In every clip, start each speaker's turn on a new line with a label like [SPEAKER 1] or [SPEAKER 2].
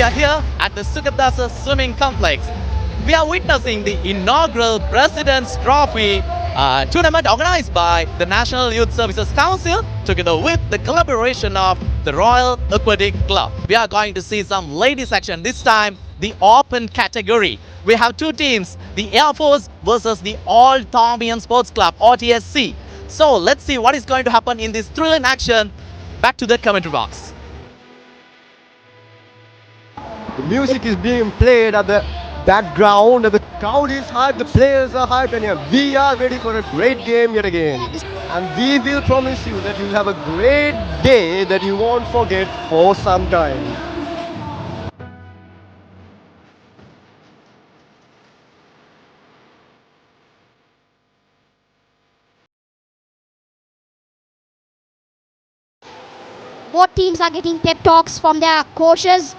[SPEAKER 1] are here at the Sukadasa Swimming Complex. We are witnessing the inaugural President's Trophy tournament organized by the National Youth Services Council together with the collaboration of the Royal Aquatic Club. We are going to see some ladies action, this time the open category. We have two teams, the Air Force versus the All Thombian Sports Club, OTSC. So let's see what is going to happen in this thrilling action. Back to the commentary box.
[SPEAKER 2] The music is being played at the background, and the crowd is hyped, the players are hyped, and yeah, we are ready for a great game yet again. And we will promise you that you'll have a great day that you won't forget for some time.
[SPEAKER 3] Both teams are getting pep talks from their coaches.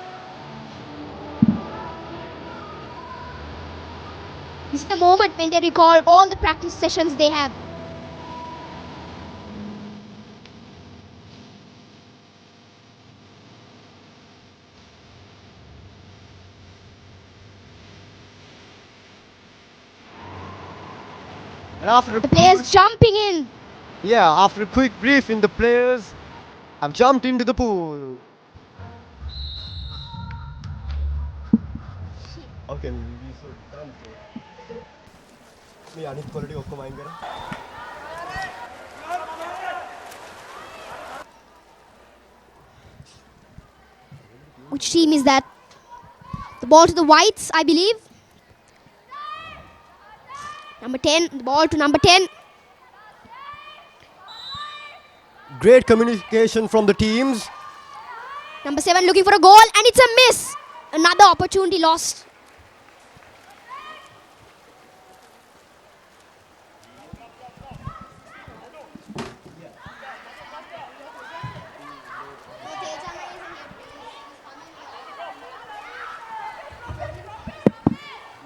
[SPEAKER 3] This is the moment when they recall all the practice sessions they have.
[SPEAKER 2] And after
[SPEAKER 3] The players jumping in.
[SPEAKER 2] after a quick briefing, the players have jumped into the pool. Okay, we so done for. Me anit quality okko mind kara.
[SPEAKER 3] Which team is that? The ball to the whites, I believe. Number 10, the ball to number 10.
[SPEAKER 2] Great communication from the teams.
[SPEAKER 3] Number 7 looking for a goal, and it's a miss. Another opportunity lost.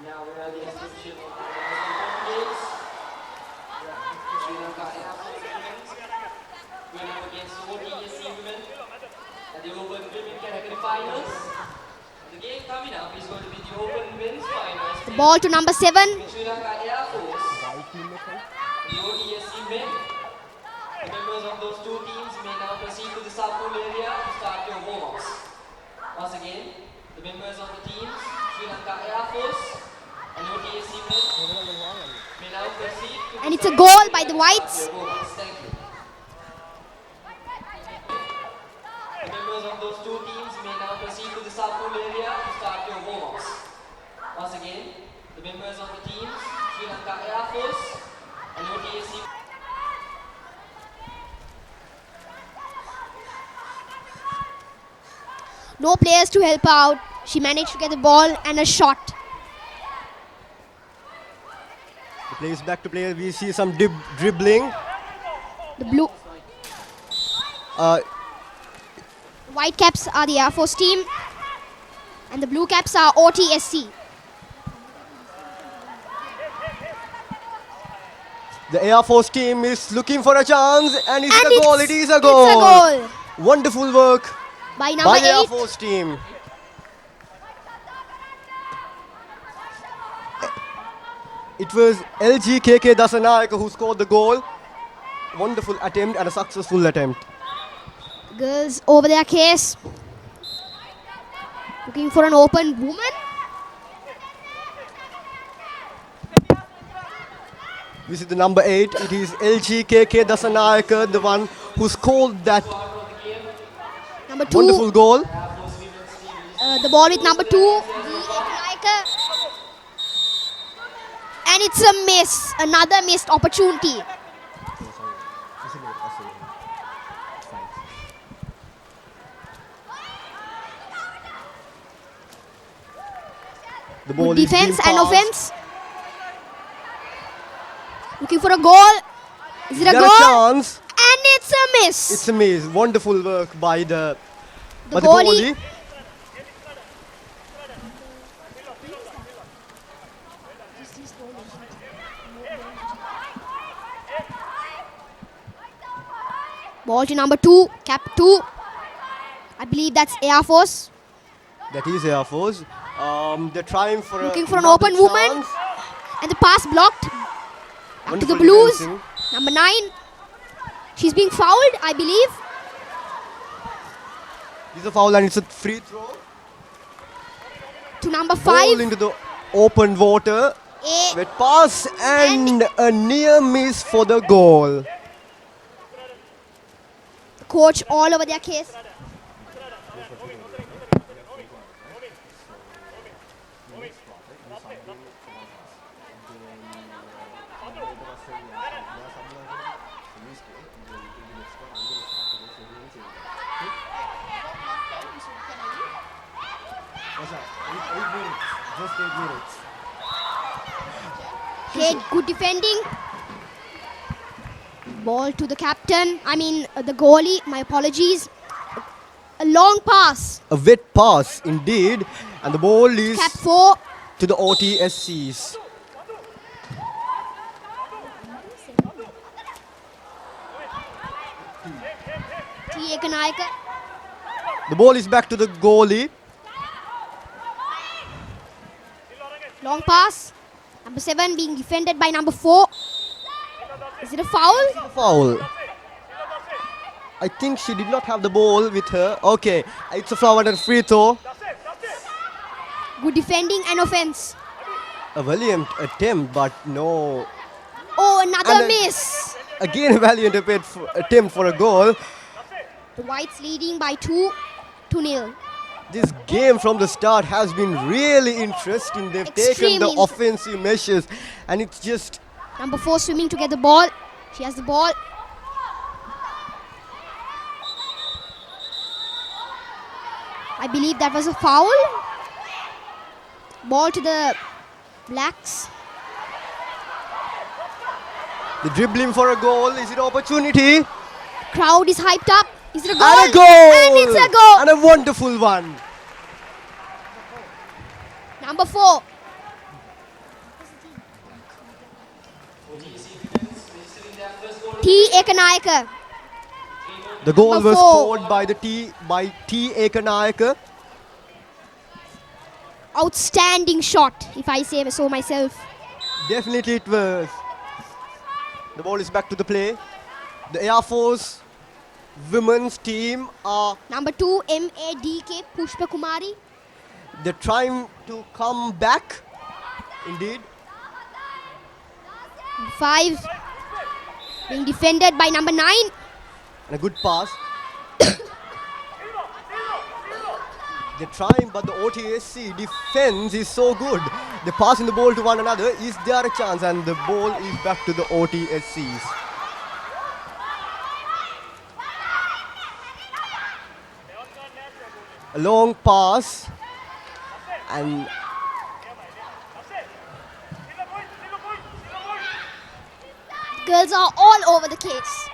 [SPEAKER 4] Now we're at the exhibition of the Games. Sri Lanka Air Force women going up against OTSC women at the Open Women Category Finals. The game coming up is going to be the Open Men's Finals.
[SPEAKER 3] The ball to number 7.
[SPEAKER 4] Sri Lanka Air Force, the OTSC men. The members of those two teams may now proceed to the sub-pool area to start your warm-ups. Once again, the members of the teams, Sri Lanka Air Force and OTSC men, may now proceed to
[SPEAKER 3] And it's a goal by the whites.
[SPEAKER 4] their warm-ups. Thank you. The members of those two teams may now proceed to the sub-pool area to start your warm-ups. Once again, the members of the teams, Sri Lanka Air Force and OTSC.
[SPEAKER 3] No players to help out. She managed to get the ball and a shot.
[SPEAKER 2] The players back to play. We see some dribbling.
[SPEAKER 3] The blue white caps are the Air Force team, and the blue caps are OTSC.
[SPEAKER 2] The Air Force team is looking for a chance, and it's
[SPEAKER 3] And
[SPEAKER 2] a goal.
[SPEAKER 3] it's-
[SPEAKER 2] It is a
[SPEAKER 3] it's a
[SPEAKER 2] goal.
[SPEAKER 3] goal.
[SPEAKER 2] Wonderful work
[SPEAKER 3] By number
[SPEAKER 2] by the Air
[SPEAKER 3] 8.
[SPEAKER 2] Force team. It was LGKK Dasanayaka who scored the goal. Wonderful attempt and a successful attempt.
[SPEAKER 3] Girls over their case. Looking for an open woman.
[SPEAKER 2] This is the number 8. It is LGKK Dasanayaka, the one who scored that
[SPEAKER 3] Number 2.
[SPEAKER 2] wonderful goal.
[SPEAKER 3] The ball with number 2. Naika. And it's a miss. Another missed opportunity.
[SPEAKER 2] The ball
[SPEAKER 3] Good
[SPEAKER 2] is being
[SPEAKER 3] defense and
[SPEAKER 2] passed.
[SPEAKER 3] offense. Looking for a goal. Is it a
[SPEAKER 2] There
[SPEAKER 3] goal?
[SPEAKER 2] a chance.
[SPEAKER 3] And it's a miss.
[SPEAKER 2] It's a miss. Wonderful work by the
[SPEAKER 3] goalie. Ball to number 2, cap 2. I believe that's Air Force.
[SPEAKER 2] That is Air Force. They're trying for
[SPEAKER 3] Looking for an
[SPEAKER 2] another
[SPEAKER 3] open woman.
[SPEAKER 2] chance.
[SPEAKER 3] And the pass blocked. Back to
[SPEAKER 2] Wonderful
[SPEAKER 3] the Blues.
[SPEAKER 2] defending.
[SPEAKER 3] Number 9. She's being fouled, I believe.
[SPEAKER 2] It's a foul and it's a free throw.
[SPEAKER 3] To number
[SPEAKER 2] Ball
[SPEAKER 3] 5.
[SPEAKER 2] into the open water.
[SPEAKER 3] A.
[SPEAKER 2] Wet pass and a near miss for the goal.
[SPEAKER 3] Coach all over their case.
[SPEAKER 2] Just 8 minutes.
[SPEAKER 3] Okay, good defending. Ball to the captain. The goalie. My apologies. A long pass.
[SPEAKER 2] A wet pass indeed. And the ball is
[SPEAKER 3] Cap 4.
[SPEAKER 2] to the OTSCs.
[SPEAKER 3] T. Ekanayaka.
[SPEAKER 2] The ball is back to the goalie.
[SPEAKER 3] Long pass. Number 7 being defended by number 4. Is it a foul?
[SPEAKER 2] Foul. I think she did not have the ball with her. Okay, it's a foul and a free throw.
[SPEAKER 3] Good defending and offense.
[SPEAKER 2] A valiant attempt, but no.
[SPEAKER 3] Oh, another
[SPEAKER 2] And a-
[SPEAKER 3] miss.
[SPEAKER 2] Again, a valiant attempt for a goal.
[SPEAKER 3] The Whites leading by 2-0.
[SPEAKER 2] This game from the start has been really interesting. They've taken
[SPEAKER 3] Extremely
[SPEAKER 2] the
[SPEAKER 3] interesting.
[SPEAKER 2] offensive measures, and it's just
[SPEAKER 3] Number 4 swimming to get the ball. She has the ball. I believe that was a foul. Ball to the Blacks.
[SPEAKER 2] the dribbling for a goal. Is it opportunity?
[SPEAKER 3] Crowd is hyped up. Is it a goal?
[SPEAKER 2] And a goal!
[SPEAKER 3] And it's a goal.
[SPEAKER 2] And a wonderful one.
[SPEAKER 3] Number 4. T. Ekanayaka.
[SPEAKER 2] The goal
[SPEAKER 3] Number
[SPEAKER 2] was
[SPEAKER 3] 4.
[SPEAKER 2] scored by T. Ekanayaka.
[SPEAKER 3] Outstanding shot, if I say so myself.
[SPEAKER 2] Definitely it was. The ball is back to the play. The Air Force women's team are
[SPEAKER 3] Number 2, MADK Pushpa Kumari.
[SPEAKER 2] they're trying to come back. Indeed.
[SPEAKER 3] 5 being defended by number 9.
[SPEAKER 2] And a good pass. They're trying, but the OTSC defense is so good. They're passing the ball to one another. Is there a chance? And the ball is back to the OTSCs. A long pass. And
[SPEAKER 3] Girls are all over the case.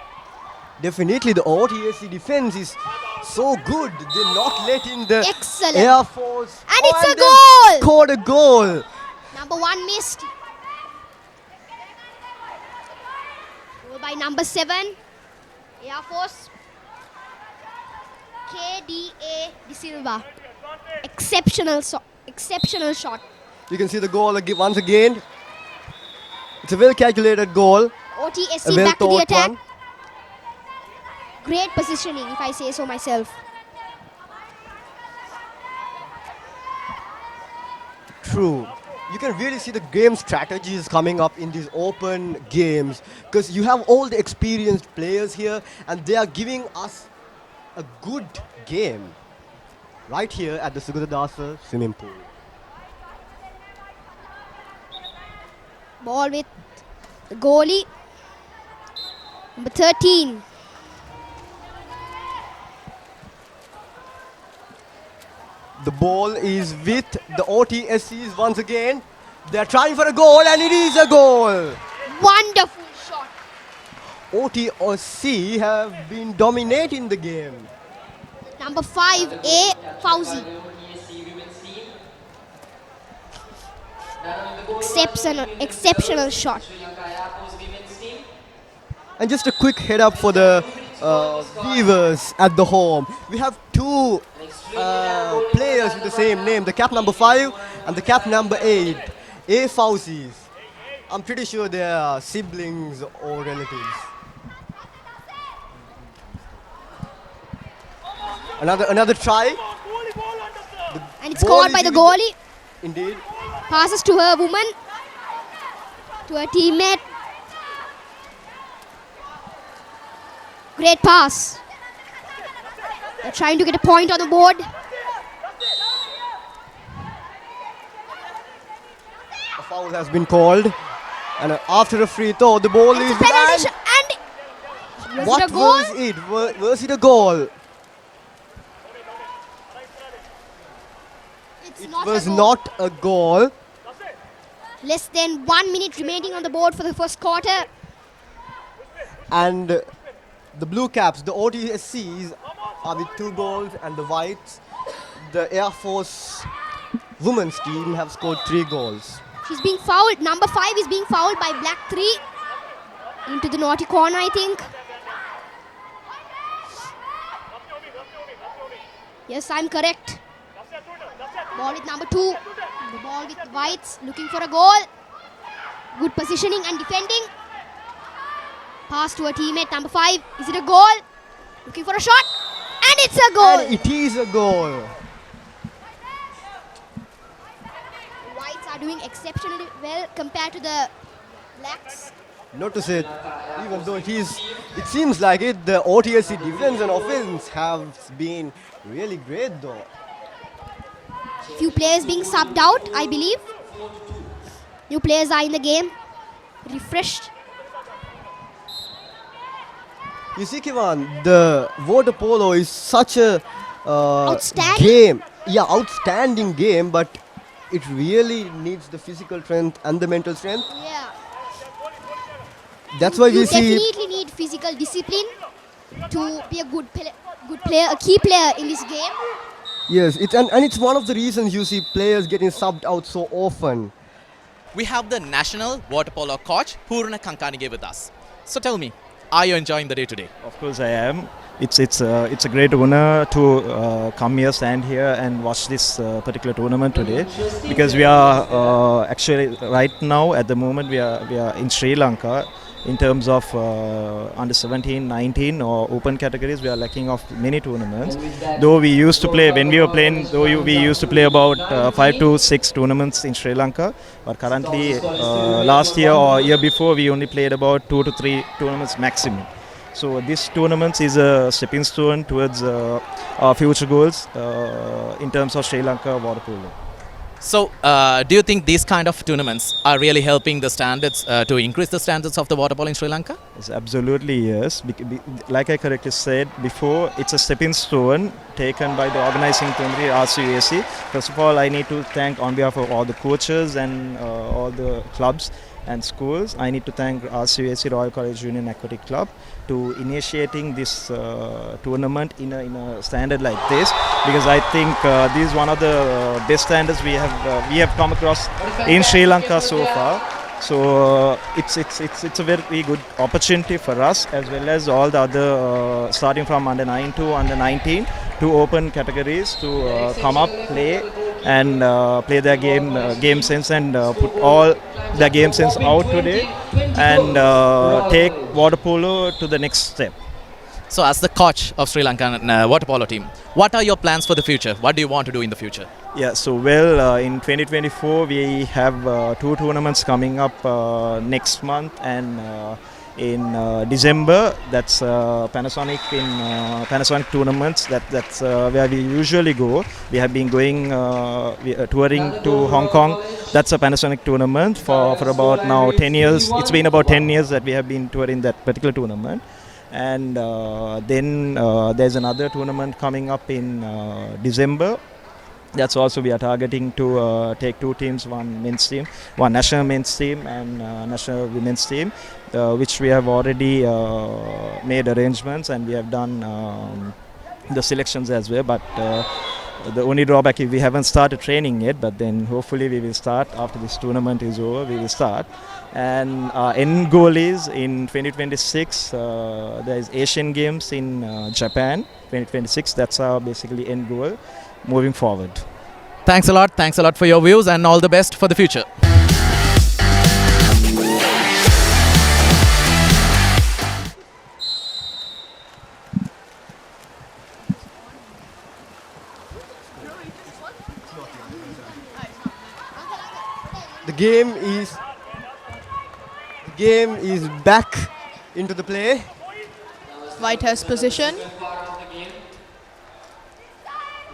[SPEAKER 2] definitely the OTSC defense is so good. They're not letting the
[SPEAKER 3] Excellent.
[SPEAKER 2] Air Force.
[SPEAKER 3] And it's a
[SPEAKER 2] they
[SPEAKER 3] goal!
[SPEAKER 2] Scored a goal.
[SPEAKER 3] Number 1 missed. Goal by number 7. Air Force. KDA De Silva. Exceptional shot.
[SPEAKER 2] You can see the goal once again. It's a well calculated goal.
[SPEAKER 3] OTSC
[SPEAKER 2] A well
[SPEAKER 3] back to the
[SPEAKER 2] thought
[SPEAKER 3] attack.
[SPEAKER 2] one.
[SPEAKER 3] Great positioning, if I say so myself.
[SPEAKER 2] True. You can really see the game strategies coming up in these open games because you have all the experienced players here and they are giving us a good game right here at the Sugadadasa swimming pool.
[SPEAKER 3] Ball with the goalie. Number 13.
[SPEAKER 2] The ball is with the OTSCs once again. They're trying for a goal and it is a goal.
[SPEAKER 3] Wonderful shot.
[SPEAKER 2] OTSC have been dominating the game.
[SPEAKER 3] Number 5A, Fauzi. Exceptional shot.
[SPEAKER 2] And just a quick head up for the viewers at the home. We have two players with the same name, the cap number 5 and the cap number 8, A Fauzi's. I'm pretty sure they are siblings or relatives. Another try.
[SPEAKER 3] And it's caught by the goalie.
[SPEAKER 2] Indeed.
[SPEAKER 3] Passes to her woman. To her teammate. Great pass. They're trying to get a point on the board.
[SPEAKER 2] A foul has been called. And after a free throw, the ball
[SPEAKER 3] It's
[SPEAKER 2] is
[SPEAKER 3] a penalty
[SPEAKER 2] banned.
[SPEAKER 3] shot. And was it
[SPEAKER 2] What
[SPEAKER 3] a goal?
[SPEAKER 2] was it? Was it a goal?
[SPEAKER 3] It's
[SPEAKER 2] It
[SPEAKER 3] not
[SPEAKER 2] was
[SPEAKER 3] a goal.
[SPEAKER 2] not a goal.
[SPEAKER 3] Less than 1 minute remaining on the board for the first quarter.
[SPEAKER 2] And the blue caps, the OTSCs, are with 2 goals, and the whites, the Air Force women's team, have scored 3 goals.
[SPEAKER 3] She's being fouled. Number 5 is being fouled by Black 3. Into the naughty corner, I think. Yes, I'm correct. Ball with number 2. The ball with whites looking for a goal. Good positioning and defending. Pass to a teammate, number 5. Is it a goal? Looking for a shot. And it's a goal.
[SPEAKER 2] And it is a goal.
[SPEAKER 3] Whites are doing exceptionally well compared to the blacks.
[SPEAKER 2] Notice it, even though it seems like it, the OTSC defense and offense have been really great though.
[SPEAKER 3] Few players being subbed out, I believe. New players are in the game. Refreshed.
[SPEAKER 2] You see, Kivan, the water polo is such a
[SPEAKER 3] Outstanding.
[SPEAKER 2] game. Yeah, outstanding game, but it really needs the physical strength and the mental strength.
[SPEAKER 3] Yeah.
[SPEAKER 2] That's why
[SPEAKER 3] You
[SPEAKER 2] we see
[SPEAKER 3] definitely need physical discipline to be a good player, a key player in this game.
[SPEAKER 2] yes, and it's one of the reasons you see players getting subbed out so often.
[SPEAKER 1] We have the national water polo coach Purna Kankanige with us. So tell me, are you enjoying the day today?
[SPEAKER 5] Of course I am. It's a great honor to come here, stand here and watch this particular tournament today, because we are actually right now at the moment we are in Sri Lanka. In terms of under 17, 19 or open categories, we are lacking of many tournaments. Though we used to play, when we were playing, we used to play about 5 to 6 tournaments in Sri Lanka. But currently, last year or year before, we only played about 2 to 3 tournaments maximum. So this tournament is a stepping stone towards our future goals in terms of Sri Lanka water polo.
[SPEAKER 1] So, do you think these kind of tournaments are really helping the standards to increase the standards of the water polo in Sri Lanka?
[SPEAKER 5] Yes, absolutely yes. Like I correctly said before, it's a stepping stone taken by the organizing committee RCUAC. First of all, I need to thank on behalf of all the coaches and all the clubs and schools. I need to thank RCUAC, Royal College Union Aquatic Club, to initiating this tournament in a standard like this, because I think this is one of the best standards we have come across in Sri Lanka so far. So it's a very good opportunity for us as well as all the other starting from under 9 to under 19 to open categories to come up, play and play their game sense and put all their game sense out today and take water polo to the next step.
[SPEAKER 1] So, as the coach of Sri Lankan water polo team, what are your plans for the future? What do you want to do in the future?
[SPEAKER 5] Yeah, so well, in 2024 we have 2 tournaments coming up next month, and in December, that's Panasonic Panasonic tournaments. That's where we usually go. We have been going touring to Hong Kong. That's a Panasonic tournament for about now 10 years. It's been about 10 years that we have been touring that particular tournament. And then there's another tournament coming up in December. That's also we are targeting to take 2 teams, one men's team, one national men's team and national women's team, which we have already made arrangements and we have done the selections as well. But The only drawback is we haven't started training yet, but then hopefully we will start after this tournament is over. We will start, and our end goal is in 2026. There is Asian Games in Japan, 2026. That's our basically end goal, moving forward.
[SPEAKER 1] Thanks a lot. Thanks a lot for your views and all the best for the future.
[SPEAKER 2] The game is back into the play.
[SPEAKER 6] White has possession.
[SPEAKER 4] Part of the game.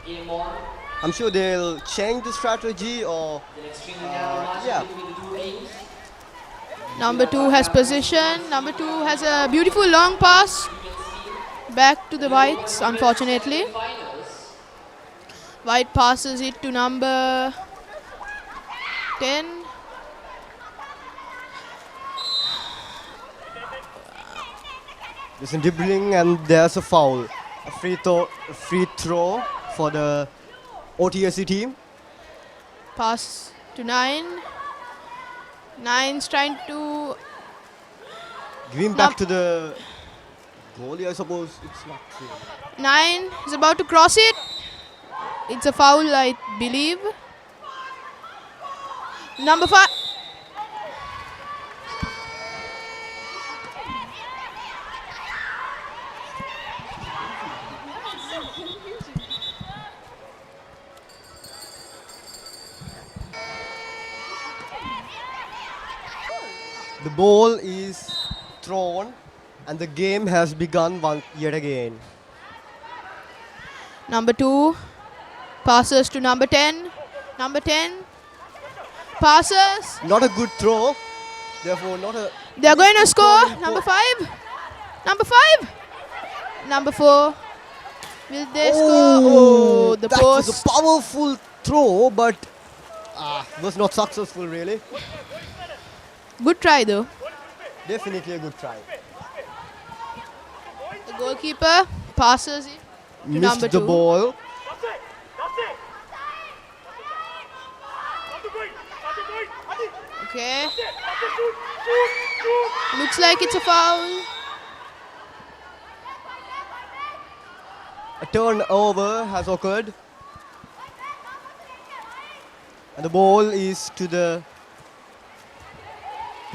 [SPEAKER 4] Game on.
[SPEAKER 2] I'm sure they'll change the strategy or
[SPEAKER 4] An extremely narrow margin
[SPEAKER 2] yeah.
[SPEAKER 4] between the two teams.
[SPEAKER 6] Number 2 has possession. Number 2 has a beautiful long pass back to the Whites, unfortunately. White passes it to number 10.
[SPEAKER 2] there's a dribbling and there's a foul. A free throw for the OTSC team.
[SPEAKER 6] Pass to 9. 9's trying to...
[SPEAKER 2] Giving back to the goalie, I suppose. It's not true.
[SPEAKER 6] 9 is about to cross it. It's a foul, I believe. Number 5.
[SPEAKER 2] The ball is thrown and the game has begun yet again.
[SPEAKER 6] Number 2 passes to number 10. Number 10 passes.
[SPEAKER 2] Not a good throw, therefore not a...
[SPEAKER 6] They are going to score. Number 5. Number 5. Number 4. Will they score? Oh, the
[SPEAKER 2] that
[SPEAKER 6] post.
[SPEAKER 2] was a powerful throw, but was not successful really.
[SPEAKER 6] Good try though.
[SPEAKER 2] Definitely a good try.
[SPEAKER 6] The goalkeeper passes it to
[SPEAKER 2] Missed
[SPEAKER 6] number
[SPEAKER 2] the
[SPEAKER 6] 2.
[SPEAKER 2] ball.
[SPEAKER 6] Okay. Looks like it's a foul.
[SPEAKER 2] A turnover has occurred. And the ball is to the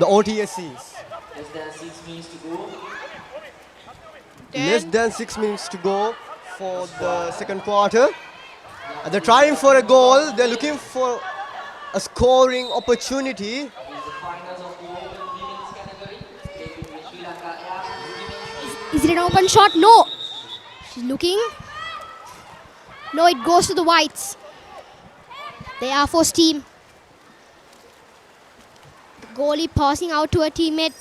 [SPEAKER 2] OTSCs.
[SPEAKER 4] Less than 6 minutes to go.
[SPEAKER 6] 10.
[SPEAKER 2] Less than 6 minutes to go for the second quarter. And they're trying for a goal. They're looking for a scoring opportunity.
[SPEAKER 4] It's the finals of the Open Women's category. Played between Sri Lanka Air.
[SPEAKER 3] Is it an open shot? No. She's looking. No, it goes to the Whites. The Air Force team. The goalie passing out to a teammate.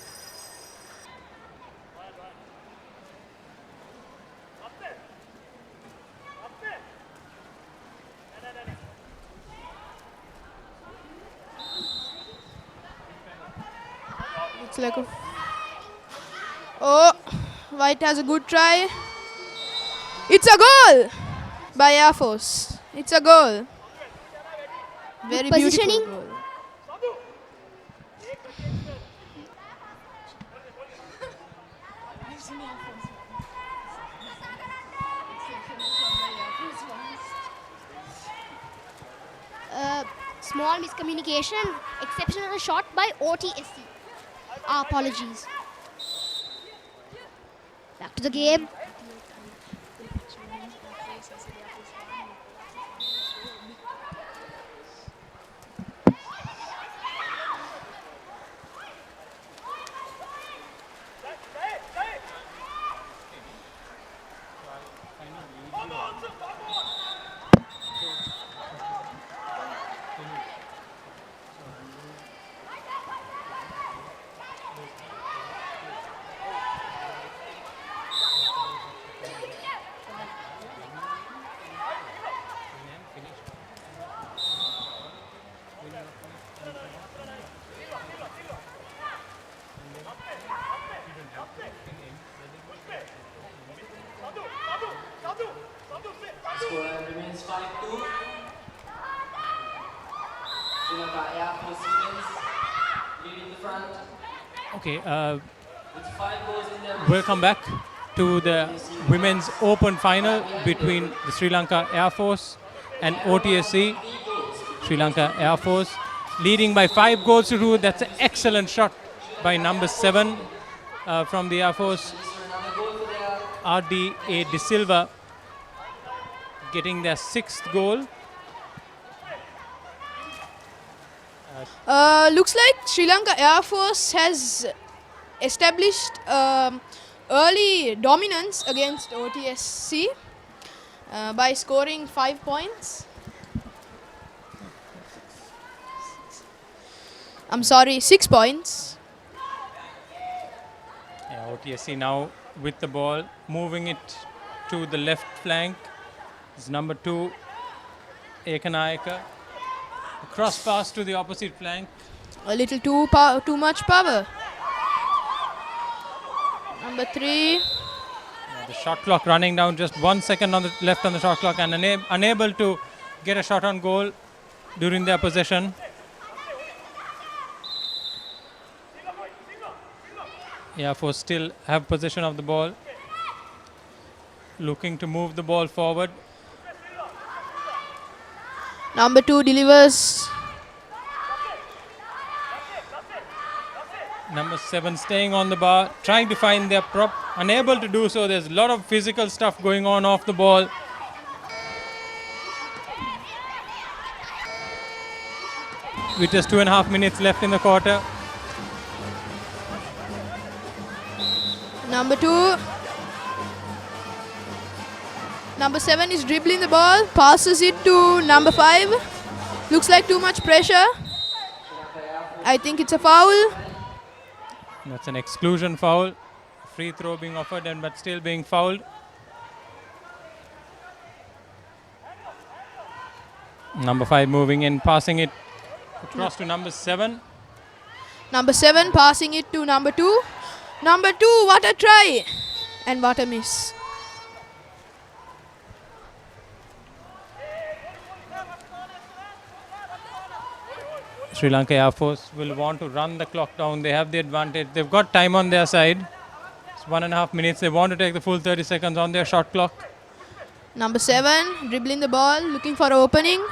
[SPEAKER 6] Looks like a... Oh, White has a good try. It's a goal by Air Force. It's a goal. Very beautiful
[SPEAKER 3] Positioning.
[SPEAKER 6] goal.
[SPEAKER 3] Small miscommunication. Exceptional shot by OTSC. Our apologies. Back to the game.
[SPEAKER 4] 2. Sri Lanka Air Force Women's leading the front
[SPEAKER 7] Okay,
[SPEAKER 4] with 5 goals in their
[SPEAKER 7] welcome back to the Women's Open Final between the Sri Lanka Air Force and OTSC. Sri Lanka Air Force leading by 5 goals to 2. That's an excellent shot by number 7 from the Air Force. RDA De Silva getting their 6th goal.
[SPEAKER 6] Looks like Sri Lanka Air Force has established early dominance against OTSC by scoring 5 points. I'm sorry, 6 points.
[SPEAKER 7] Yeah, OTSC now with the ball, moving it to the left flank. It's number 2, Ekanayaka. A cross pass to the opposite flank.
[SPEAKER 6] A little too much power. Number 3.
[SPEAKER 7] Yeah, the shot clock running down, just 1 second on the left on the shot clock, and unable to get a shot on goal during their possession. Air Force still have possession of the ball, looking to move the ball forward.
[SPEAKER 6] Number 2 delivers.
[SPEAKER 7] Number 7 staying on the bar, trying to find their prop, unable to do so. There's a lot of physical stuff going on off the ball. With just 2.5 minutes left in the quarter.
[SPEAKER 6] Number 2. Number 7 is dribbling the ball, passes it to number 5. Looks like too much pressure. I think it's a foul.
[SPEAKER 7] That's an exclusion foul. Free throw being offered, and but still being fouled. Number 5 moving in, passing it across to number 7.
[SPEAKER 6] Number 7 passing it to number 2. Number 2, what a try and what a miss.
[SPEAKER 7] Sri Lanka Air Force will want to run the clock down. They have the advantage. They've got time on their side. It's 1.5 minutes. They want to take the full 30 seconds on their shot clock.
[SPEAKER 6] Number 7 dribbling the ball, looking for opening.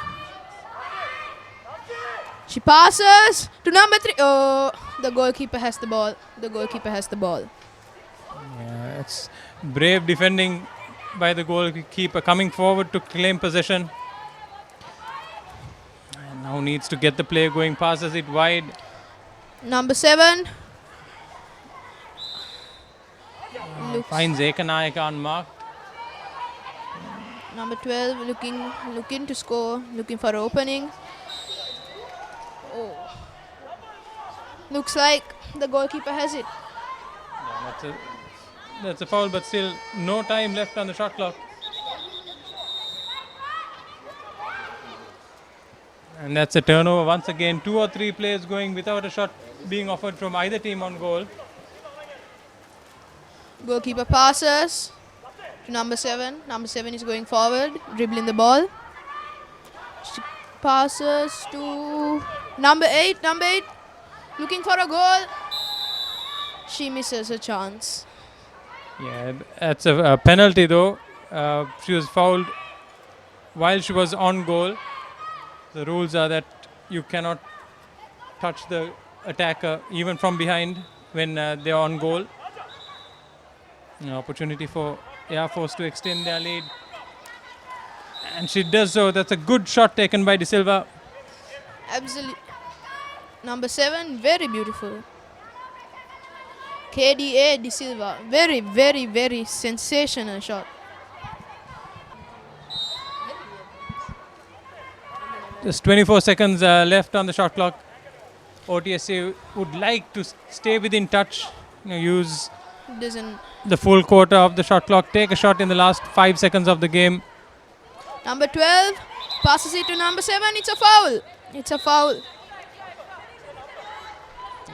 [SPEAKER 6] She passes to number 3. Oh, the goalkeeper has the ball. The goalkeeper has the ball.
[SPEAKER 7] Yeah, it's brave defending by the goalkeeper, coming forward to claim possession. And now needs to get the play going, passes it wide.
[SPEAKER 6] Number 7 looks.
[SPEAKER 7] Finds Ekanayaka unmarked.
[SPEAKER 6] Number 12 looking to score, looking for opening. Oh. Looks like the goalkeeper has it.
[SPEAKER 7] Yeah, that's a foul, but still no time left on the shot clock. And that's a turnover once again. 2 or 3 players going without a shot being offered from either team on goal.
[SPEAKER 6] Goalkeeper passes to number 7. Number 7 is going forward, dribbling the ball. She passes to number 8. Number 8 looking for a goal. She misses a chance.
[SPEAKER 7] Yeah, that's a penalty though. She was fouled while she was on goal. The rules are that you cannot touch the attacker even from behind when they are on goal. An opportunity for Air Force to extend their lead. And she does so. That's a good shot taken by De Silva.
[SPEAKER 6] Absolutely. Number 7, very beautiful. KDA De Silva, very, very, very sensational shot.
[SPEAKER 7] Just 24 seconds left on the shot clock. OTSC would like to stay within touch, use
[SPEAKER 6] Doesn't.
[SPEAKER 7] the full quarter of the shot clock, take a shot in the last 5 seconds of the game.
[SPEAKER 6] Number 12 passes it to number 7. It's a foul. It's a foul.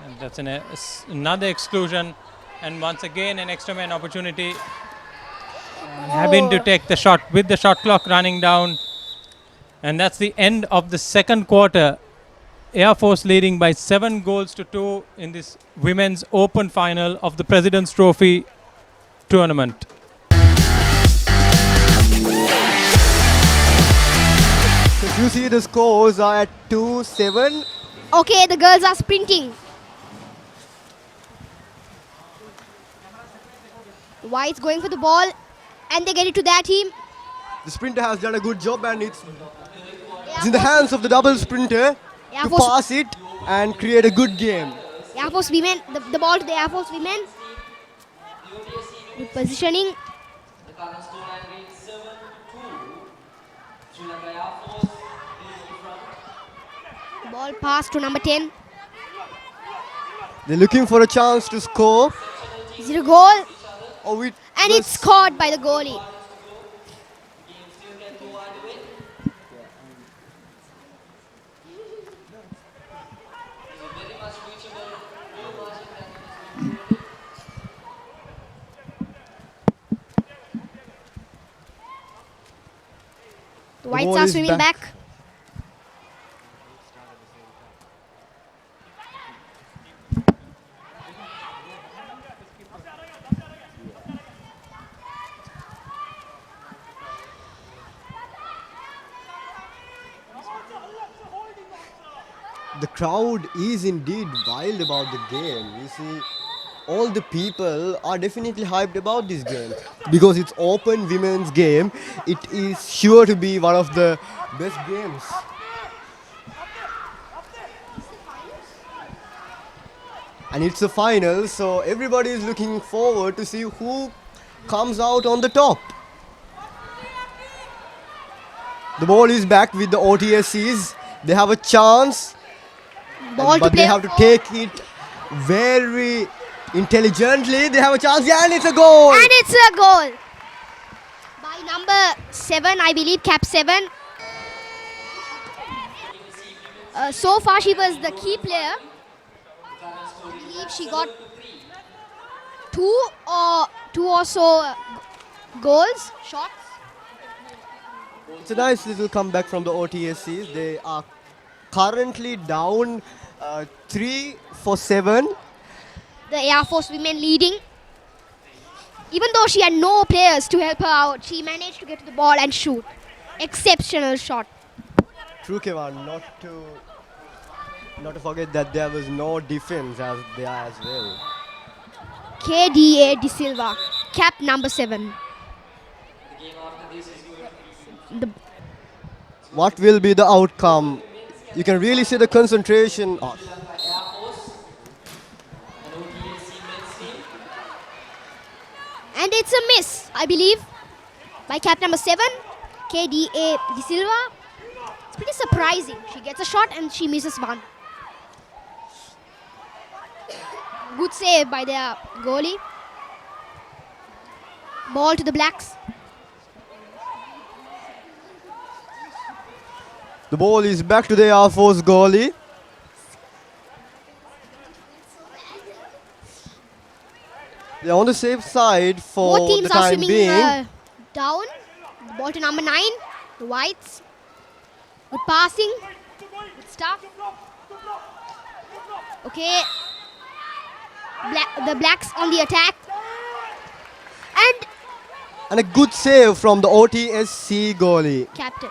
[SPEAKER 7] And that's another exclusion, and once again an extra man opportunity. Having to take the shot with the shot clock running down. And that's the end of the second quarter. Air Force leading by 7 goals to 2 in this women's open final of the President's Trophy tournament.
[SPEAKER 2] If you see the scores are at 2-7.
[SPEAKER 3] Okay, the girls are sprinting. The Whites going for the ball and they get it to their team.
[SPEAKER 2] The sprinter has done a good job and it's in the hands of the double sprinter
[SPEAKER 3] Air
[SPEAKER 2] to
[SPEAKER 3] Force,
[SPEAKER 2] pass it and create a good game.
[SPEAKER 3] Air Force women, the ball to the Air Force women. Good positioning.
[SPEAKER 4] The current scoreline reads 7-2. Sri Lanka Air Force leading in front.
[SPEAKER 3] The ball pass to number 10.
[SPEAKER 2] They're looking for a chance to score.
[SPEAKER 3] Is it a goal?
[SPEAKER 2] Oh, it
[SPEAKER 3] And
[SPEAKER 2] was-
[SPEAKER 3] it's scored by the goalie.
[SPEAKER 4] The game still can go either way. So very much reachable goal margin that is being created.
[SPEAKER 3] The Whites
[SPEAKER 2] ball
[SPEAKER 3] are
[SPEAKER 2] is
[SPEAKER 3] swimming
[SPEAKER 2] back.
[SPEAKER 3] back.
[SPEAKER 2] The crowd is indeed wild about the game. You see, all the people are definitely hyped about this game because it's open women's game. It is sure to be one of the best games. And it's a final, so everybody is looking forward to see who comes out on the top. The ball is back with the OTSCs. They have a chance,
[SPEAKER 3] Ball to
[SPEAKER 2] but
[SPEAKER 3] play.
[SPEAKER 2] they have to take it very intelligently. They have a chance, yeah, and it's a goal.
[SPEAKER 3] And it's a goal. By number 7, I believe, cap 7. So far, she was the key player. I believe she got two or so goals, shots.
[SPEAKER 2] It's a nice little comeback from the OTSCs. They are currently down 3-7.
[SPEAKER 3] The Air Force women leading. Even though she had no players to help her out, she managed to get to the ball and shoot. Exceptional shot.
[SPEAKER 2] True, Kevin, not to forget that there was no defense as there as well.
[SPEAKER 3] KDA De Silva, cap number 7.
[SPEAKER 4] The game after this is going to be
[SPEAKER 3] The
[SPEAKER 2] What will be the outcome? You can really see the concentration.
[SPEAKER 4] Sri Lanka Air Force and OTSC men's team.
[SPEAKER 3] And it's a miss, I believe, by cap number 7, KDA De Silva. It's pretty surprising. She gets a shot and she misses one. Good save by their goalie. Ball to the Blacks.
[SPEAKER 2] The ball is back to the Air Force goalie. They're on the safe side for
[SPEAKER 3] Both teams
[SPEAKER 2] the
[SPEAKER 3] are
[SPEAKER 2] time
[SPEAKER 3] swimming
[SPEAKER 2] being.
[SPEAKER 3] down. The ball to number 9, the Whites. Good passing. Good stuff. Okay. The Blacks on the attack. And
[SPEAKER 2] And a good save from the OTSC goalie.
[SPEAKER 3] captain.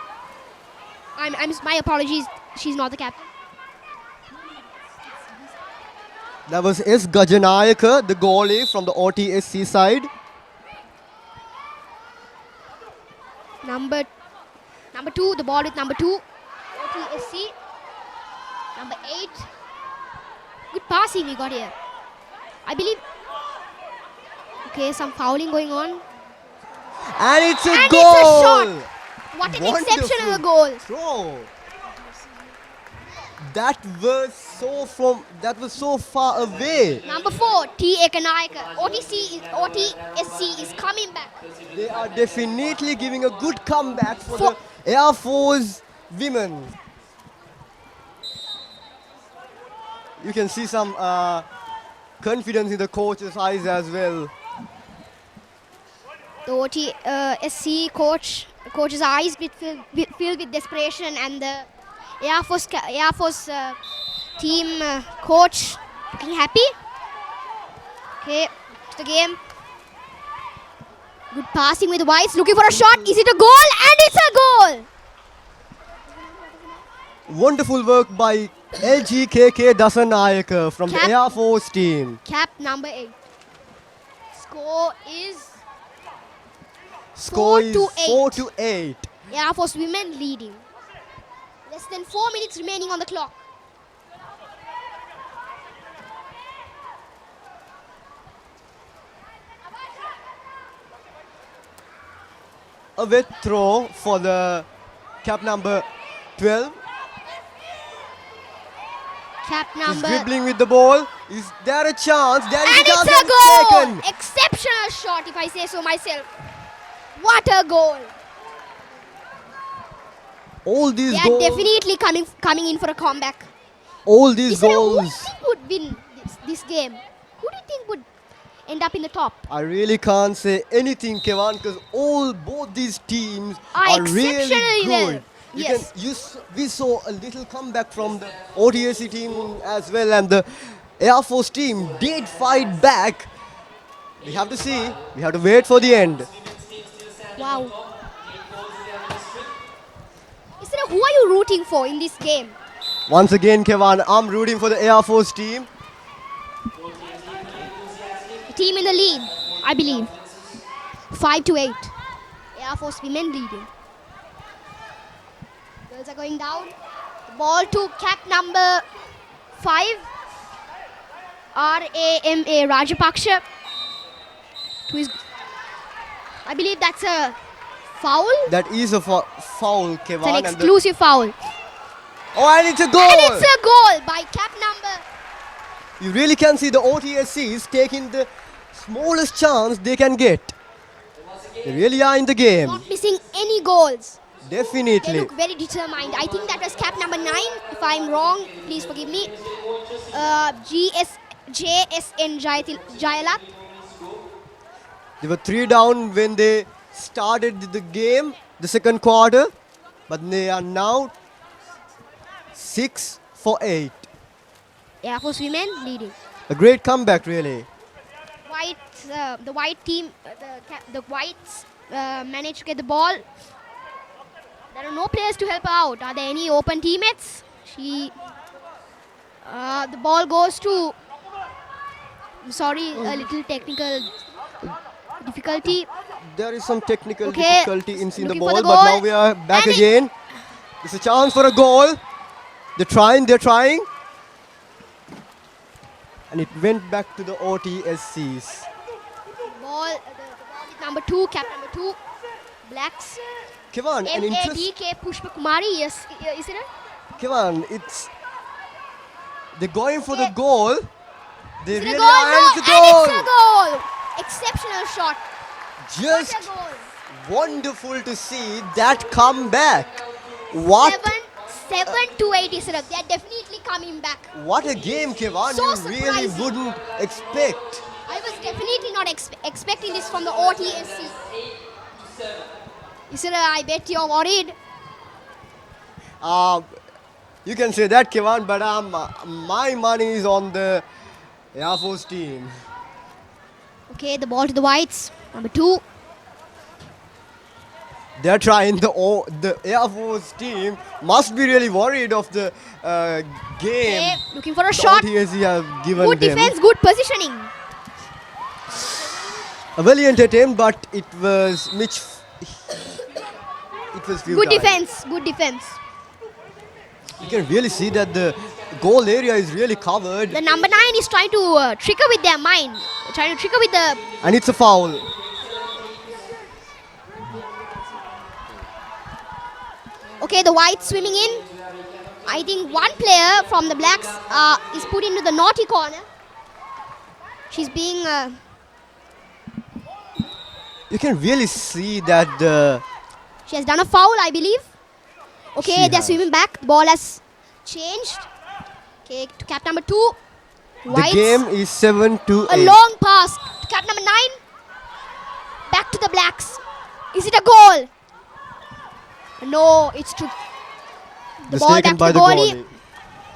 [SPEAKER 3] My apologies. She's not the captain.
[SPEAKER 2] That was S. Gajanayaka, the goalie from the OTSC side.
[SPEAKER 3] Number 2, the ball with number 2, OTSC. Number 8. Good passing we got here. I believe. Okay, some fouling going on.
[SPEAKER 2] And it's a
[SPEAKER 3] And
[SPEAKER 2] goal!
[SPEAKER 3] it's a shot. What an
[SPEAKER 2] Wonderful
[SPEAKER 3] exceptional goal.
[SPEAKER 2] throw. That was so far away.
[SPEAKER 3] Number 4, T. Ekanayaka. OTSC is coming back.
[SPEAKER 2] They are definitely giving a good comeback for
[SPEAKER 3] For-
[SPEAKER 2] the Air Force women. You can see some confidence in the coach's eyes as well.
[SPEAKER 3] The OTSC coach The coach's eyes filled with desperation, and the Air Force team coach looking happy. Okay, to the game. Good passing with Whites, looking for a shot. Is it a goal? And it's a goal!
[SPEAKER 2] Wonderful work by LGKK Dasanayaka from
[SPEAKER 3] Cap-
[SPEAKER 2] the Air Force team.
[SPEAKER 3] Cap number 8. Score is
[SPEAKER 2] Score is
[SPEAKER 3] 4-8.
[SPEAKER 2] 4-8.
[SPEAKER 3] Air Force women leading. Less than 4 minutes remaining on the clock.
[SPEAKER 2] A wet throw for the cap number 12.
[SPEAKER 3] Cap
[SPEAKER 2] He's
[SPEAKER 3] number.
[SPEAKER 2] dribbling with the ball. Is there a chance? There is
[SPEAKER 3] And
[SPEAKER 2] a chance.
[SPEAKER 3] it's a
[SPEAKER 2] and
[SPEAKER 3] goal!
[SPEAKER 2] taken.
[SPEAKER 3] Exceptional shot, if I say so myself. What a goal!
[SPEAKER 2] All these
[SPEAKER 3] They are
[SPEAKER 2] goals.
[SPEAKER 3] definitely coming in for a comeback.
[SPEAKER 2] All these
[SPEAKER 3] Who do you
[SPEAKER 2] goals.
[SPEAKER 3] think would win this game? Who do you think would end up in the top?
[SPEAKER 2] I really can't say anything, Kevan, because both these teams
[SPEAKER 3] Are
[SPEAKER 2] are really
[SPEAKER 3] exceptionally
[SPEAKER 2] good.
[SPEAKER 3] well.
[SPEAKER 2] You
[SPEAKER 3] Yes.
[SPEAKER 2] we saw a little comeback from the OTSC team as well, and the Air Force team did fight back. We have to see. We have to wait for the end.
[SPEAKER 3] Wow. Isra, who are you rooting for in this game?
[SPEAKER 2] Once again, Kevan, I'm rooting for the Air Force team.
[SPEAKER 3] The team in the lead, I believe. 5-8. Air Force women leading. Girls are going down. The ball to cap number 5. Rama Rajapaksha. To his, I believe that's a foul.
[SPEAKER 2] That is a foul, Kevan.
[SPEAKER 3] It's an
[SPEAKER 2] and the-
[SPEAKER 3] exclusive foul.
[SPEAKER 2] and it's a goal!
[SPEAKER 3] And it's a goal by cap number.
[SPEAKER 2] You really can see the OTSCs taking the smallest chance they can get. They really are in the game.
[SPEAKER 3] Not missing any goals. They
[SPEAKER 2] Definitely.
[SPEAKER 3] look very determined. I think that was cap number 9. If I'm wrong, please forgive me. JSN Jayalat.
[SPEAKER 2] They were 3 down when they started the game, the second quarter. But they are now 6-8.
[SPEAKER 3] Air Force women leading.
[SPEAKER 2] A great comeback, really.
[SPEAKER 3] The white team, the whites managed to get the ball. There are no players to help out. Are there any open teammates? The ball goes to. Sorry, a little technical difficulty.
[SPEAKER 2] There is some technical
[SPEAKER 3] Okay,
[SPEAKER 2] difficulty in seeing the
[SPEAKER 3] looking for
[SPEAKER 2] ball,
[SPEAKER 3] the
[SPEAKER 2] but now
[SPEAKER 3] goal.
[SPEAKER 2] we are back
[SPEAKER 3] And it-
[SPEAKER 2] again. It's a chance for a goal. They're trying. And it went back to the OTSCs.
[SPEAKER 3] Ball with number 2, cap number 2. Blacks.
[SPEAKER 2] Kevan, an interest.
[SPEAKER 3] MADK Pushpa Kumari. Yes, is it?
[SPEAKER 2] Kevan, they're going for the goal. They
[SPEAKER 3] Is it a
[SPEAKER 2] really
[SPEAKER 3] goal?
[SPEAKER 2] are,
[SPEAKER 3] No,
[SPEAKER 2] and it's a
[SPEAKER 3] and
[SPEAKER 2] goal.
[SPEAKER 3] it's a goal. Exceptional shot.
[SPEAKER 2] Just
[SPEAKER 3] What a goal.
[SPEAKER 2] wonderful to see that comeback. What
[SPEAKER 3] 7-8 is it? They are definitely coming back.
[SPEAKER 2] what a game, Kevan.
[SPEAKER 3] So
[SPEAKER 2] You really
[SPEAKER 3] surprising.
[SPEAKER 2] wouldn't expect.
[SPEAKER 3] I was definitely not expecting this from the OTSC. Isra, I bet you're worried.
[SPEAKER 2] You can say that, Kevan, but my money is on the Air Force team.
[SPEAKER 3] Okay, the ball to the whites. Number 2.
[SPEAKER 2] They're trying. The Air Force team must be really worried of the game.
[SPEAKER 3] Okay, looking for a
[SPEAKER 2] the
[SPEAKER 3] shot.
[SPEAKER 2] OTSC have given
[SPEAKER 3] Good
[SPEAKER 2] them.
[SPEAKER 3] defense, good positioning.
[SPEAKER 2] A valiant attempt, but it was few
[SPEAKER 3] Good
[SPEAKER 2] times.
[SPEAKER 3] defense, good defense.
[SPEAKER 2] You can really see that the goal area is really covered,
[SPEAKER 3] The number 9 is trying to trigger with their mind. Trying to trigger with the.
[SPEAKER 2] and it's a foul.
[SPEAKER 3] Okay, the whites swimming in. I think one player from the blacks is put into the naughty corner. She's being.
[SPEAKER 2] You can really see that
[SPEAKER 3] She has done a foul, I believe. Okay,
[SPEAKER 2] She
[SPEAKER 3] they're
[SPEAKER 2] has.
[SPEAKER 3] swimming back. Ball has changed. Okay, to cap number 2.
[SPEAKER 2] the game is 7-8.
[SPEAKER 3] A long pass to cap number 9. Back to the blacks. Is it a goal? No, it's to the
[SPEAKER 2] It's
[SPEAKER 3] ball
[SPEAKER 2] taken
[SPEAKER 3] back
[SPEAKER 2] by
[SPEAKER 3] to the
[SPEAKER 2] the
[SPEAKER 3] goalie.
[SPEAKER 2] goalie.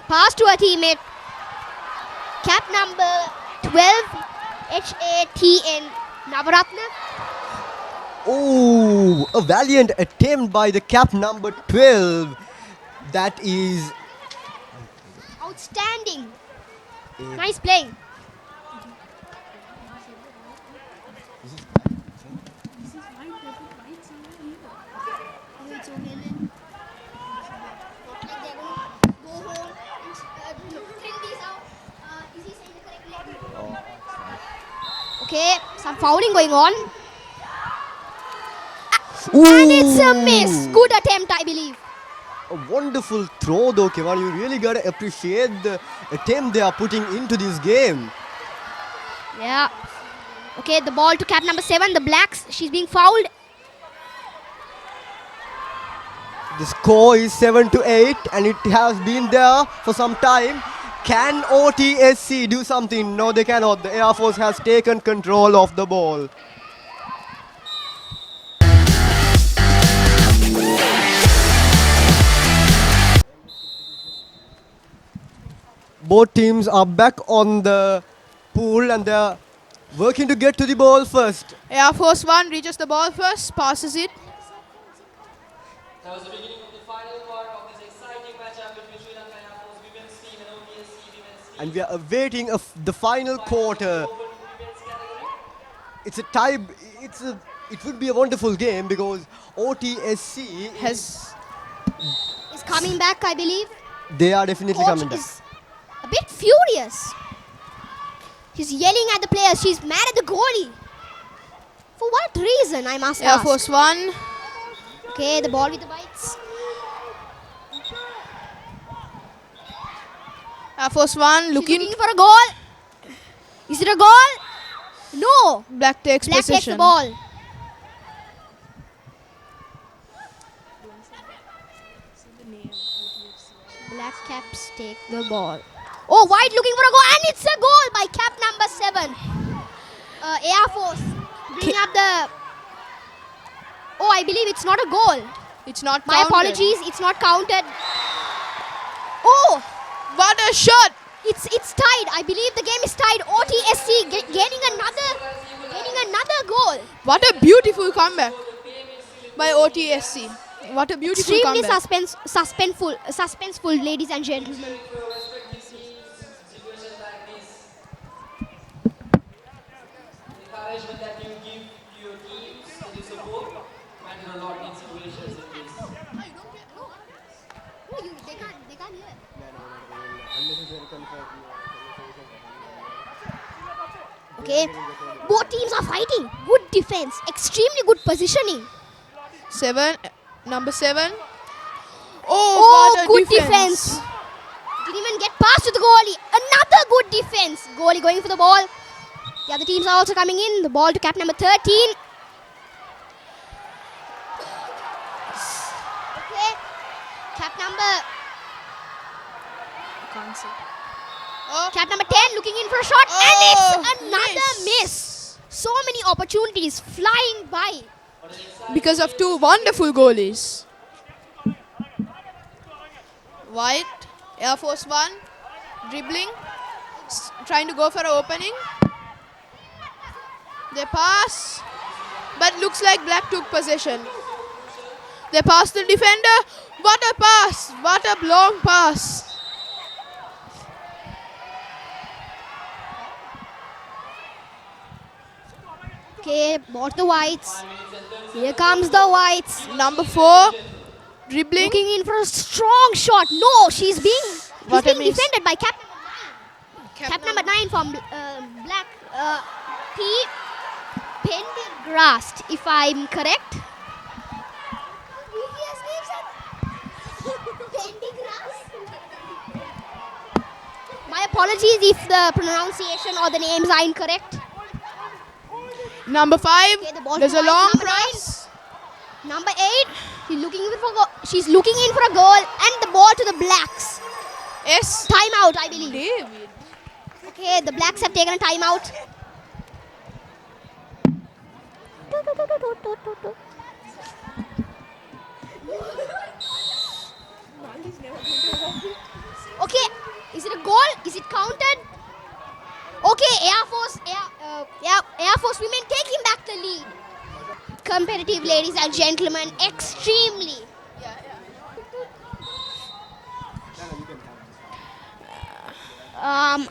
[SPEAKER 3] Pass to a teammate. Cap number 12, HATN, Navaratna.
[SPEAKER 2] Oh, a valiant attempt by the cap number 12. That is
[SPEAKER 3] Outstanding. Nice playing. Okay, some fouling going on. And it's a miss. Good attempt, I believe.
[SPEAKER 2] a wonderful throw though, Kevan. You really gotta appreciate the attempt they are putting into this game.
[SPEAKER 3] Yeah. Okay, the ball to cap number 7, the Blacks. She's being fouled.
[SPEAKER 2] The score is 7-8 and it has been there for some time. Can OTSC do something? No, they cannot. The Air Force has taken control of the ball. Both teams are back on the pool and they're working to get to the ball first.
[SPEAKER 6] Air Force 1 reaches the ball first, passes it.
[SPEAKER 4] That was the beginning of the final part of this exciting matchup between Sri Lanka Air Force women's team and OTSC women's team.
[SPEAKER 2] And we are awaiting the final quarter.
[SPEAKER 4] Open women's category.
[SPEAKER 2] It's a tie. It would be a wonderful game because OTSC
[SPEAKER 3] Is coming back, I believe.
[SPEAKER 2] they are definitely
[SPEAKER 3] Coach
[SPEAKER 2] coming back.
[SPEAKER 3] is a bit furious. She's yelling at the players. She's mad at the goalie. For what reason, I must
[SPEAKER 6] Air
[SPEAKER 3] ask.
[SPEAKER 6] Force 1.
[SPEAKER 3] Okay, the ball with the Whites.
[SPEAKER 6] Air Force 1
[SPEAKER 3] She's
[SPEAKER 6] looking.
[SPEAKER 3] looking for a goal. Is it a goal? No.
[SPEAKER 6] Black takes
[SPEAKER 3] Black takes the
[SPEAKER 6] possession.
[SPEAKER 3] ball. Black Caps take the ball. Oh, White looking for a goal, and it's a goal by cap number 7. Air Force bringing up the. Oh, I believe it's not a goal.
[SPEAKER 6] It's not
[SPEAKER 3] My
[SPEAKER 6] counted.
[SPEAKER 3] apologies, it's not counted. Oh,
[SPEAKER 6] What a shot!
[SPEAKER 3] it's tied. I believe the game is tied. OTSC gaining another goal.
[SPEAKER 6] What a beautiful comeback by OTSC. What a beautiful
[SPEAKER 3] Extremely
[SPEAKER 6] comeback.
[SPEAKER 3] suspenseful, ladies and gentlemen.
[SPEAKER 4] Situations like this, encouragement that you give to your teams that you support matter a lot in situations like this.
[SPEAKER 3] They can't hear. Okay, both teams are fighting. Good defense, extremely good positioning.
[SPEAKER 6] Number 7.
[SPEAKER 3] Oh,
[SPEAKER 6] what a
[SPEAKER 3] good defense. Didn't even get past to the goalie. Another good defense. Goalie going for the ball. The other teams are also coming in. The ball to cap number 13. Okay, cap number.
[SPEAKER 6] Can't see. Oh,
[SPEAKER 3] Cap number 10 looking in for a shot,
[SPEAKER 6] Oh,
[SPEAKER 3] and it's another miss. So many opportunities flying by.
[SPEAKER 6] because of 2 wonderful goalies. White, Air Force 1, dribbling, trying to go for an opening. They pass, but looks like Black took possession. They pass the defender. What a pass! What a long pass!
[SPEAKER 3] Okay, ball to the Whites. Here comes the Whites.
[SPEAKER 6] Number 4, dribbling.
[SPEAKER 3] Looking in for a strong shot. No, she's being
[SPEAKER 6] What a miss.
[SPEAKER 3] defended by cap number 9 from Black. P. Pendergrast, if I'm correct. My apologies if the pronunciation or the names are incorrect.
[SPEAKER 6] Number 5,
[SPEAKER 3] Okay, the ball
[SPEAKER 6] there's
[SPEAKER 3] to
[SPEAKER 6] a
[SPEAKER 3] White,
[SPEAKER 6] long
[SPEAKER 3] number
[SPEAKER 6] cross.
[SPEAKER 3] Number 8, she's looking in for a goal, and the ball to the Blacks.
[SPEAKER 6] S.
[SPEAKER 3] Timeout, I believe.
[SPEAKER 6] David.
[SPEAKER 3] Okay, the Blacks have taken a timeout. Okay, is it a goal? Is it counted? Okay, Air Force women taking back the lead. Competitive, ladies and gentlemen, extremely.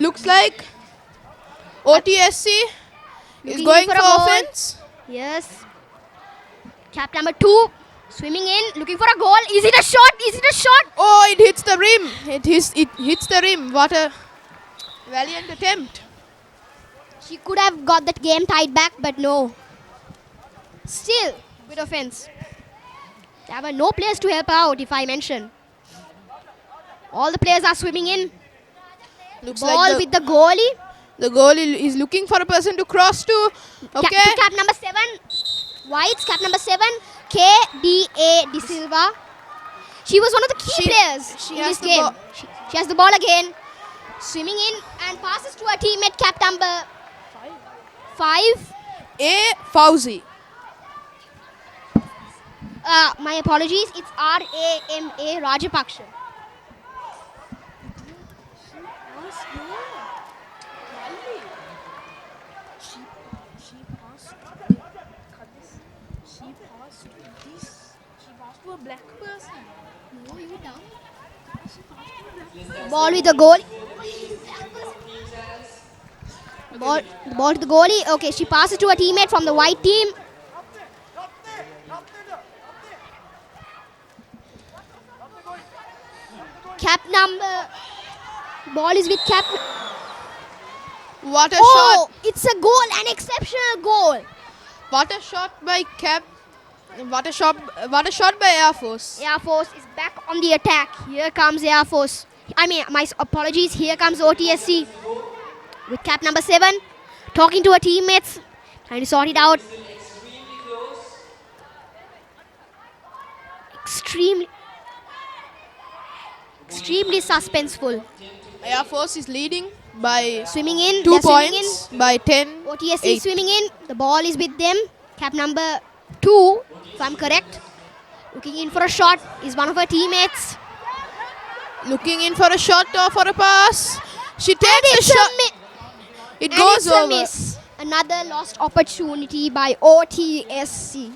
[SPEAKER 6] Looks like OTSC is
[SPEAKER 3] Looking
[SPEAKER 6] going
[SPEAKER 3] for
[SPEAKER 6] for
[SPEAKER 3] a goal.
[SPEAKER 6] offense.
[SPEAKER 3] Yes. Cap number 2 swimming in, looking for a goal. Is it a shot? Is it a shot?
[SPEAKER 6] Oh, it hits the rim. It hits the rim. What a valiant attempt.
[SPEAKER 3] She could have got that game tied back, but no. Still, good offense. There were no players to help out, if I mention. All the players are swimming in.
[SPEAKER 6] Looks
[SPEAKER 3] Ball
[SPEAKER 6] like
[SPEAKER 3] with the goalie.
[SPEAKER 6] the goalie is looking for a person to cross to. Okay.
[SPEAKER 3] Cap number 7. Whites, cap number 7. KDA De Silva. She was one of the key players
[SPEAKER 6] she
[SPEAKER 3] in
[SPEAKER 6] has
[SPEAKER 3] this
[SPEAKER 6] the
[SPEAKER 3] game.
[SPEAKER 6] ball.
[SPEAKER 3] She has the ball again. Swimming in and passes to her teammate, cap number 5.
[SPEAKER 6] A. Fauzi.
[SPEAKER 3] My apologies. It's Rama Rajapaksha. Ball with the goal. Ball to the goalie. Okay, she passes to a teammate from the white team. Cap number. Ball is with cap.
[SPEAKER 6] What a
[SPEAKER 3] Oh,
[SPEAKER 6] shot.
[SPEAKER 3] it's a goal, an exceptional goal.
[SPEAKER 6] What a shot by Cap. What a shot by Air Force.
[SPEAKER 3] Air Force is back on the attack. Here comes Air Force. I mean, my apologies. Here comes OTSC with cap number 7, talking to her teammates, trying to sort it out. Extremely suspenseful.
[SPEAKER 6] Air Force is leading by
[SPEAKER 3] Swimming in.
[SPEAKER 6] 2
[SPEAKER 3] they're swimming
[SPEAKER 6] points by 10.
[SPEAKER 3] in. OTSC
[SPEAKER 6] 8.
[SPEAKER 3] swimming in. The ball is with them. Cap number 2, if I'm correct. Looking in for a shot is one of her teammates.
[SPEAKER 6] Looking in for a shot or for a pass. She
[SPEAKER 3] And
[SPEAKER 6] takes a
[SPEAKER 3] it's
[SPEAKER 6] shot. It
[SPEAKER 3] And
[SPEAKER 6] goes
[SPEAKER 3] it's a
[SPEAKER 6] over.
[SPEAKER 3] miss. Another lost opportunity by OTSC.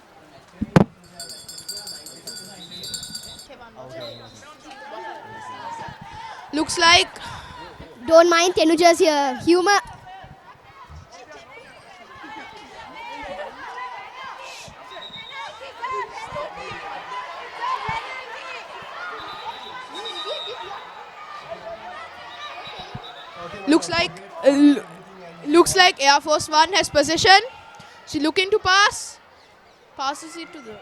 [SPEAKER 6] Looks like
[SPEAKER 3] Don't mind Tenuja's here. Humor.
[SPEAKER 6] looks like Air Force One has possession. She looking to pass. Passes it to the.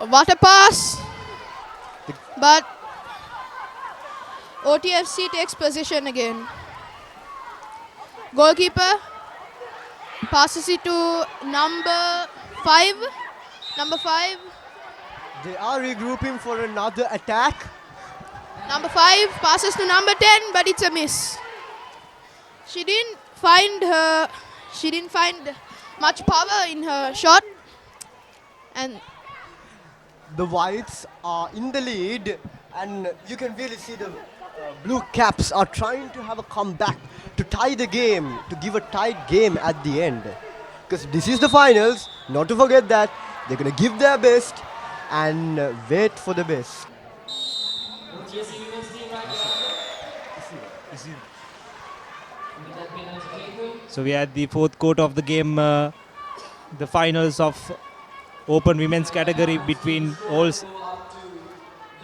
[SPEAKER 6] What a pass! But OTFC takes possession again. Goalkeeper passes it to number 5. Number 5.
[SPEAKER 2] They are regrouping for another attack.
[SPEAKER 6] Number 5 passes to number 10, but it's a miss. She didn't find much power in her shot. And
[SPEAKER 2] The Whites are in the lead, and you can really see the Blue Caps are trying to have a comeback to tie the game, to give a tight game at the end. Because this is the finals, not to forget that. They're going to give their best and wait for the best.
[SPEAKER 8] So we are at the fourth quarter of the game, the finals of Open Women's category between all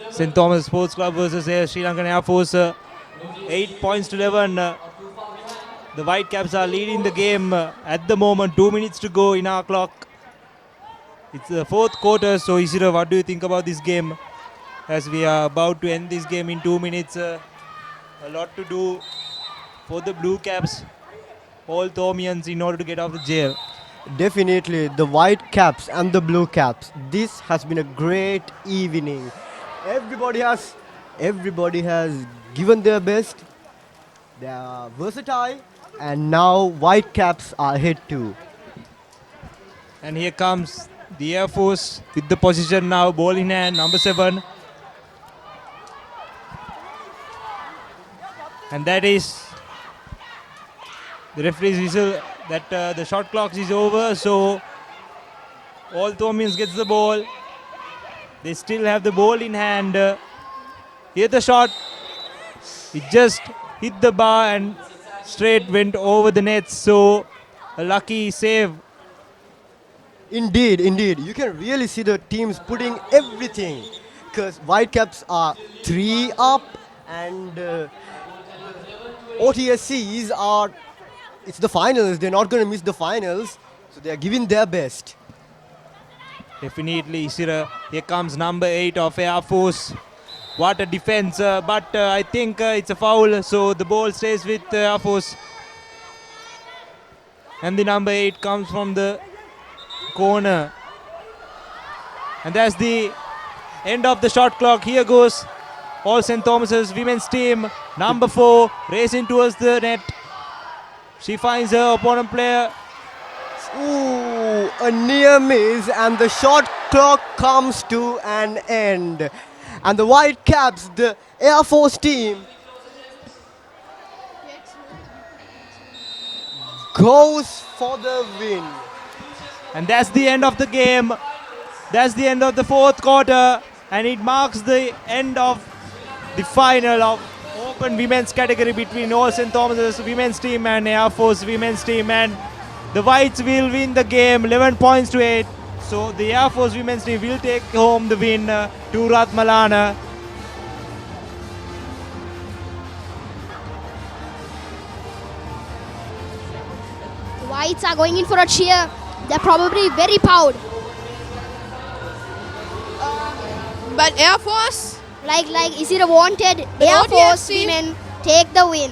[SPEAKER 8] St. Thomas Sports Club versus Sri Lankan Air Force. 8 points to 11. The Whitecaps are leading the game at the moment. 2 minutes to go in our clock. It's the fourth quarter. So Isira, what do you think about this game? As we are about to end this game in 2 minutes. A lot to do for the Blue Caps. All Thomians in order to get out of jail.
[SPEAKER 2] Definitely, the White Caps and the Blue Caps. This has been a great evening. Everybody has given their best. They are versatile And now Whitecaps are ahead too.
[SPEAKER 8] And here comes the Air Force with the position now, ball in hand, number 7. And that is the referee's whistle that the shot clock is over. So all Thomians gets the ball. They still have the ball in hand. Here the shot. It just hit the bar and straight went over the net. So a lucky save.
[SPEAKER 2] Indeed, indeed. You can really see the teams putting everything. Because Whitecaps are 3 up and OTSCs are, it's the finals. They're not going to miss the finals. So they're giving their best.
[SPEAKER 8] Definitely, Isira. Here comes number 8 of Air Force. What a defense. But I think it's a foul. So the ball stays with Air Force. And the number 8 comes from the corner. And that's the end of the shot clock. Here goes all St. Thomas's women's team. Number 4 racing towards the net. She finds her opponent player.
[SPEAKER 2] Ooh, a near miss and the shot clock comes to an end. And the Whitecaps, the Air Force team, goes for the win.
[SPEAKER 8] And that's the end of the game. That's the end of the 4th quarter. And it marks the end of the final of open women's category between All St. Thomas's women's team and Air Force women's team. And the Whites will win the game 11 points to 8. So the Air Force women's team will take home the win to Ratmalana.
[SPEAKER 3] The Whites are going in for a cheer. They're probably very proud.
[SPEAKER 6] But Air Force,
[SPEAKER 3] Like is it a wanted Air Force
[SPEAKER 6] OTFC
[SPEAKER 3] women take the win.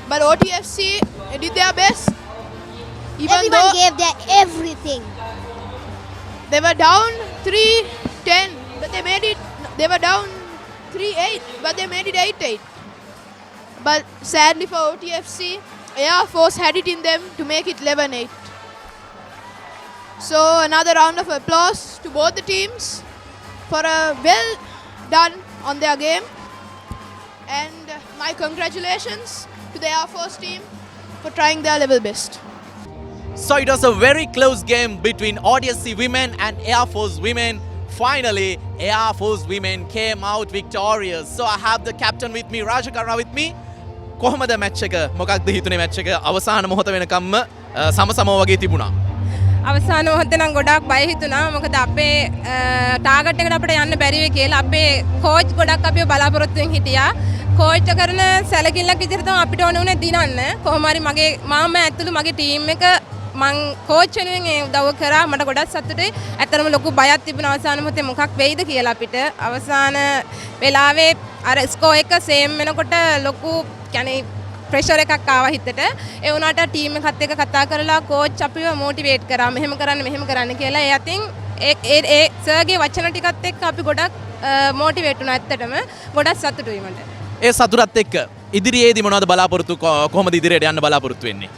[SPEAKER 6] but OTFC did their best. Even
[SPEAKER 3] Everyone
[SPEAKER 6] though
[SPEAKER 3] gave their everything.
[SPEAKER 6] they were down 3-10, but they made it. They were down 3-8, but they made it 8-8. But sadly for OTFC, Air Force had it in them to make it 11-8. So another round of applause to both the teams for a well done on their game. And my congratulations to the Air Force team for trying their level best.
[SPEAKER 1] So it was a very close game between ODSC women and Air Force women. Finally, Air Force women came out victorious. So I have the captain with me, Rajakarna with me. කොහොමද match එක? මොකක්ද හිතුනේ match එක? අවසාන මොහොත වෙනකම්ම සමසම වගේ තිබුණා.
[SPEAKER 9] අවසාන මොහොතේ නම් ගොඩක් බය හිතුණා. මොකද අපේ ටාගට් එකට අපිට යන්න බැරි වෙයි කියලා අපේ කෝච් ගොඩක් අපිව බලාපොරොත්තුෙන් හිටියා. කෝච් කරන සැලකිල්ලක් විදිහට තමයි අපිට ඕන උනේ දිනන්න. කොහොම හරි මගේ මාම ඇතුළු මගේ ටීම් එක මං කෝච් වෙනුවෙන් ඒ උදව් කරා. මට ගොඩක් සතුටුයි. ඇත්තටම ලොකු බයක් තිබුණා අවසාන මොහොතේ මොකක් වෙයිද කියලා අපිට. අවසාන වෙලාවේ අර ස්කෝර් එක සේම් වෙනකොට ලොකු කියන්නේ ප්‍රෙෂර් එකක් ආවා හිතට. ඒ වුණාට ටීම් එකත් එක්ක කතා කරලා කෝච් අපිව මොටිවේට් කරා මෙහෙම කරන්න කියලා. ඒ අතින් ඒ සර්ගේ වචන ටිකත් එක්ක අපි ගොඩක් මොටිවේට් වුණා ඇත්තටම. ගොඩක් සතුටුයි මට.
[SPEAKER 1] ඒ සතුටත් එක්ක ඉදිරියේදී මොනවද බලාපොරොත්තු කොහොමද ඉදිරියට යන්න බලාපොරොත්තු වෙන්නේ?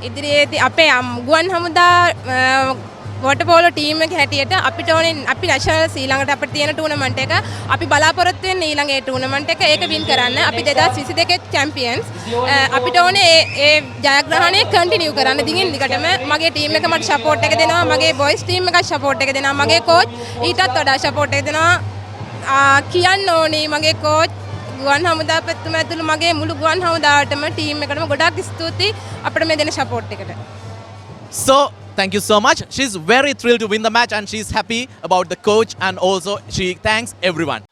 [SPEAKER 9] ඉදිරියේදී අපේ ගුවන් හමුදා වොටර් පෝලෝ ටීම් එක හැටියට අපිට ඕනේ අපි නැෂනල් ඊළඟට අපිට තියෙන ටූර්නමන්ට් එක අපි බලාපොරොත්තු වෙන්නේ ඊළඟ ඒ ටූර්නමන්ට් එක ඒක වින් කරන්න. අපි 2022 චැම්පියන්ස්. අපිට ඕනේ ඒ ජයග්‍රහණය කන්ටිනියු කරන්න දිගින් දිගටම. මගේ ටීම් එක මට සපෝට් එක දෙනවා. මගේ බොයිස් ටීම් එකත් සපෝට් එක දෙනවා. මගේ කෝච් ඊටත් වඩා සපෝට් එක දෙනවා. කියන්න ඕනේ මගේ කෝච් ගුවන් හමුදා පැතුම ඇතුළු මගේ මුළු ගුවන් හමුදාවටම ටීම් එකටම ගොඩක් ස්තුතියි අපිට මේ දෙන සපෝට් එකට.
[SPEAKER 1] So thank you so much. She's very thrilled to win the match and she's happy about the coach and also she thanks everyone.